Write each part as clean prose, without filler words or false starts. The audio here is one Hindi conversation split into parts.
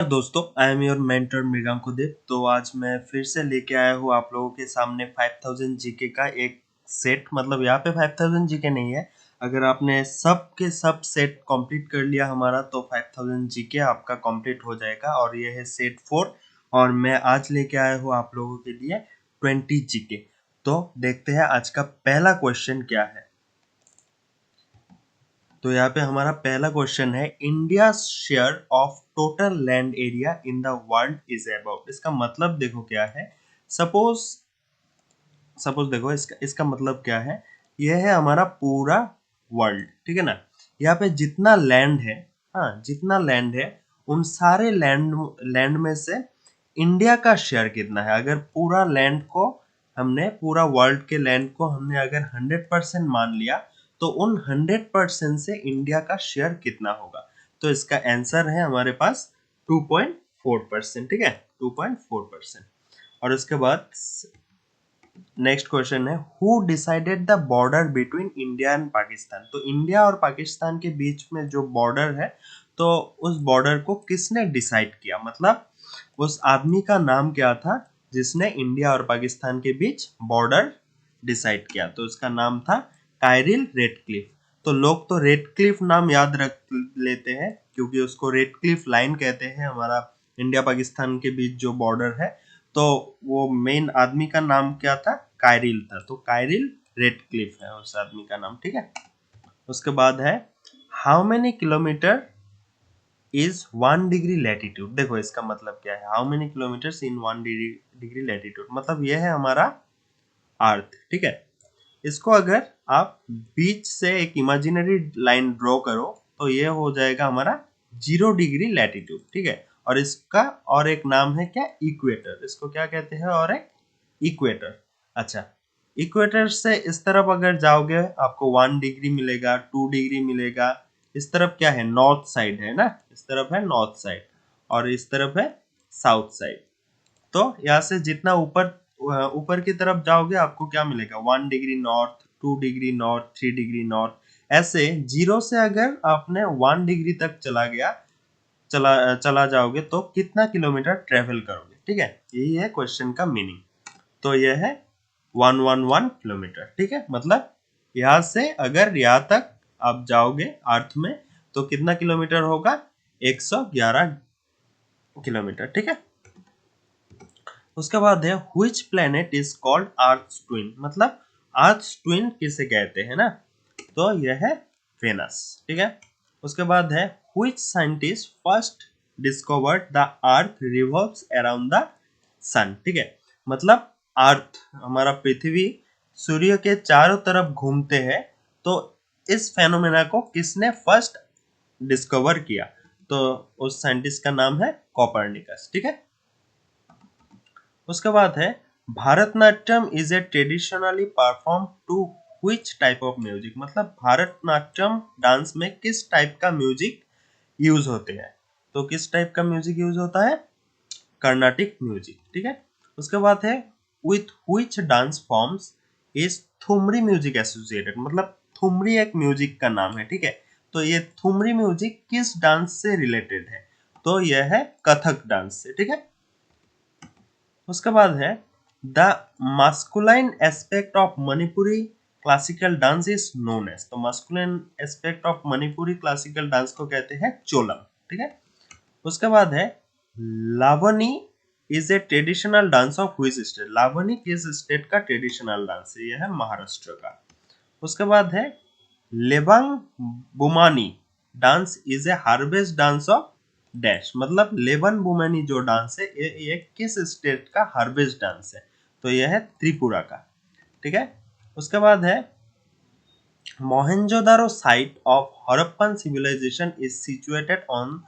दोस्तों, आई एम योर मेंटर मृगांकुदेव। तो आज मैं फिर से लेके आया हूँ आप लोगों के सामने 5000 जीके का एक सेट। मतलब यहाँ पे 5000 जीके नहीं है। अगर आपने सब के सब सेट कंप्लीट कर लिया हमारा तो 5000 जीके आपका कंप्लीट हो जाएगा। और ये है सेट 4 और मैं आज लेके आया हूँ आप लोगों के लिए 20 जीके। तो देखते हैं आज का पहला क्वेश्चन क्या है। तो यहाँ पे हमारा पहला क्वेश्चन है, India share of total land area in the world is about. इसका मतलब देखो क्या है। सपोज सपोज देखो इसका मतलब क्या है। यह है हमारा पूरा वर्ल्ड, ठीक है ना। यहाँ पे जितना लैंड है, हाँ जितना लैंड है उन सारे लैंड में से इंडिया का शेयर कितना है। अगर पूरा लैंड को हमने पूरा वर्ल्ड के लैंड को हमने अगर 100% मान लिया तो उन 100% से इंडिया का शेयर कितना होगा। तो इसका आंसर है हमारे पास 2.4%, ठीक है 2.4%। और उसके बाद नेक्स्ट क्वेश्चन है, who decided the border between India and Pakistan. तो इंडिया और पाकिस्तान के बीच में जो बॉर्डर है तो उस बॉर्डर को किसने डिसाइड किया। मतलब उस आदमी का नाम क्या था जिसने इंडिया और पाकिस्तान के बीच बॉर्डर डिसाइड किया। तो उसका नाम था कायरिल रेडक्लिफ। तो लोग तो रेडक्लिफ नाम याद रख लेते हैं क्योंकि उसको रेडक्लिफ लाइन कहते हैं। हमारा इंडिया पाकिस्तान के बीच जो बॉर्डर है तो वो मेन आदमी का नाम क्या था, कायरिल था। तो कायरिल रेडक्लिफ है उस आदमी का नाम, ठीक है। उसके बाद है, how many kilometre is 1 degree latitude. देखो इसका मतलब क्या है, how many kilometre in 1 degree latitude. मतलब यह है हमारा अर्थ, ठीक है। इसको अगर आप बीच से एक इमेजिनरी लाइन ड्रॉ करो तो ये हो जाएगा हमारा 0 डिग्री लैटिट्यूड, ठीक है। और इसका और एक नाम है क्या, इक्वेटर। इसको क्या कहते हैं, और एक इक्वेटर। अच्छा, इक्वेटर से इस तरफ अगर जाओगे आपको 1 डिग्री मिलेगा, 2 डिग्री मिलेगा। इस तरफ क्या है, नॉर्थ साइड है ना, इस तरफ है नॉर्थ साइड और इस तरफ है साउथ साइड। तो यहाँ से जितना ऊपर ऊपर की तरफ जाओगे आपको क्या मिलेगा, 1 degree north, 2 degree north, 3 degree north. ऐसे जीरो से अगर आपने 1 डिग्री तक चला जाओगे तो कितना किलोमीटर ट्रेवल करोगे, ठीक है। यही है क्वेश्चन का मीनिंग। तो यह है 111 किलोमीटर, ठीक है। मतलब यहाँ से अगर यहाँ तक आप जाओगे अर्थ में तो कितना किलोमीटर होगा, 111 किलोमीटर, ठीक है। उसके बाद है, which planet is called earth twin. मतलब अर्थ ट्विन किसे कहते हैं ना, तो यह है वेनस, ठीक है। उसके बाद है, which scientist first discovered the earth revolves around the sun, ठीक है। मतलब अर्थ हमारा पृथ्वी सूर्य के चारों तरफ घूमते हैं। तो इस फेनोमेना को किसने फर्स्ट डिस्कवर किया, तो उस साइंटिस्ट का नाम है कोपरनिकस, ठीक है। उसके बाद है, Bharatanatyam is a traditionally perform to which type of music. मतलब भारतनाट्यम डांस में किस टाइप का म्यूजिक यूज होते हैं। तो किस टाइप का म्यूजिक यूज होता है, कर्नाटिक म्यूजिक, ठीक है। उसके बाद है, with which dance forms is thumri music associated. मतलब थुमरी एक म्यूजिक का नाम है, ठीक है। तो ये थुमरी म्यूजिक किस डांस से रिलेटेड है, तो यह है कथक डांस से, ठीक है। उसके बाद है, the masculine aspect of Manipuri classical dance is known as. तो masculine aspect of Manipuri classical dance को कहते हैं चोलम, ठीक है। उसके बाद है, Lavani is a traditional dance of which state. Lavani किस स्टेट का ट्रेडिशनल डांस है, यह है महाराष्ट्र का। उसके बाद है, Lebang Boumani dance is a harvest dance of dash. मतलब लेबन बुमानी जो डांस है ये किस स्टेट का हार्वेस्ट डांस है, तो यह है त्रिपुरा का, ठीक है। उसके बाद है, Mohenjodaro site of Harappan civilisation is situated on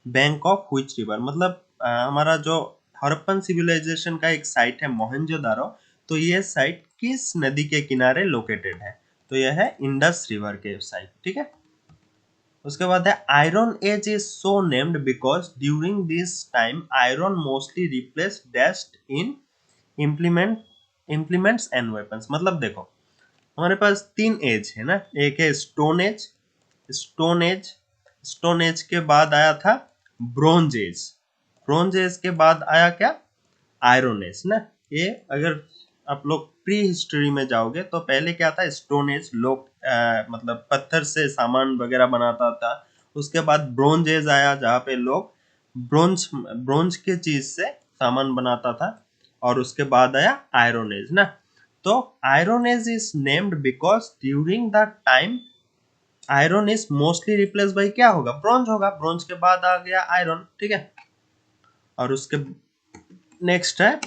bank of which river. मतलब हमारा जो हड़प्पन सिविलाइजेशन का एक साइट है मोहेंजोदारो, तो ये साइट किस नदी के किनारे लोकेटेड है, तो यह है इंडस रिवर के साइट, ठीक है। उसके बाद है, iron age is so named because during this time iron mostly replace dashed in implements and weapons. मतलब देखो हमारे पास 3 एज है ना, एक है स्टोन एज, स्टोन एज के बाद आया था ब्रोंज एज, ब्रोंज एज के बाद आया क्या, आयरन एज ना। ये अगर आप लोग प्री हिस्ट्री में जाओगे तो पहले क्या था, स्टोन एज, लोग मतलब पत्थर से सामान वगैरह बनाता था। उसके बाद ब्रोंज एज आया जहाँ पे लोग ब्रोंज ब्रोंज के चीज से सामान बनाता था। और उसके बाद आया आयरन एज ना। तो iron age is named because during the time iron is mostly replace by क्या होगा, ब्रोंज होगा। ब्रोंज के बाद आ गया आयरन, ठीक है। और उसके नेक्स्ट है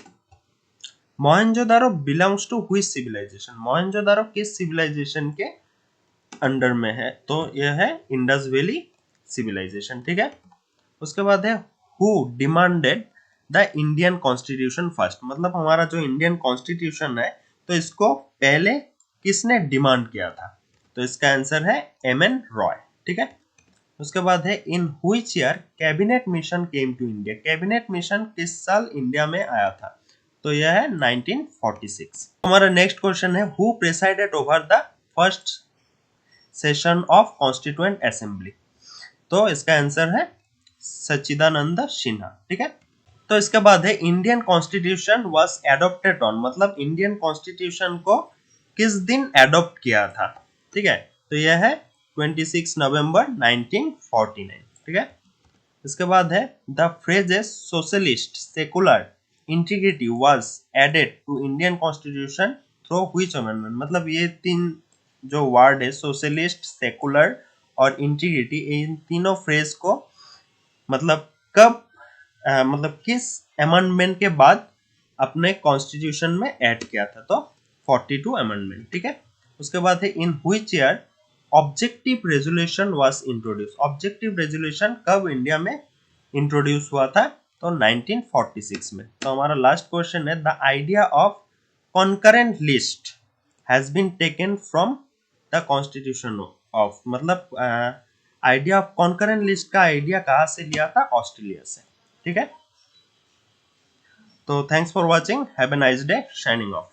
Mohenjodaro belongs to which civilisation. Mohenjodaro किस सिविलाइजेशन के अंडर में है, तो यह है इंडस वैली सिविलाइजेशन, ठीक है। उसके बाद है who demanded the Indian constitution first, मतलब हमारा जो इंडियन कॉन्स्टिट्यूशन है तो इसको पहले किसने डिमांड किया था, तो इसका आंसर है एम एन रॉय, ठीक है। उसके बाद है in which year cabinet mission came to India. Cabinet mission किस साल इंडिया में आया था, तो यह है 1946। हमारा नेक्स्ट क्वेश्चन है who presided over the first session of constituent assembly, तो इसका आंसर है सच्चिदानंद सिन्हा, ठीक है। तो इसके बाद है Indian constitution was adopted on, मतलब इंडियन कॉन्स्टिट्यूशन को किस दिन एडॉप्ट किया था, ठीक है। तो यह है 26 नवंबर 1949, ठीक है। इसके बाद है the phrases socialist secular integrity was added to Indian constitution through which amendment, मतलब ये तीन जो वर्ड है सोशलिस्ट, सेकुलर और इंटीग्रिटी, इन तीनों फ्रेज को मतलब कब मतलब किस अमेंडमेंट के बाद अपने कॉन्स्टिट्यूशन में ऐड किया था, तो 42 अमेंडमेंट, ठीक है। उसके बाद है in which year objective resolution was introduce. Objective resolution कब इंडिया में इंट्रोड्यूस हुआ था, तो 1946 में। तो हमारा लास्ट क्वेश्चन है the idea of concurrent list has been taken from the constitution of, मतलब आइडिया ऑफ कॉन्करेंट लिस्ट का आइडिया कहाँ से लिया था, ऑस्ट्रेलिया से, ठीक है। तो thanks for watching, have a nice day, shining of.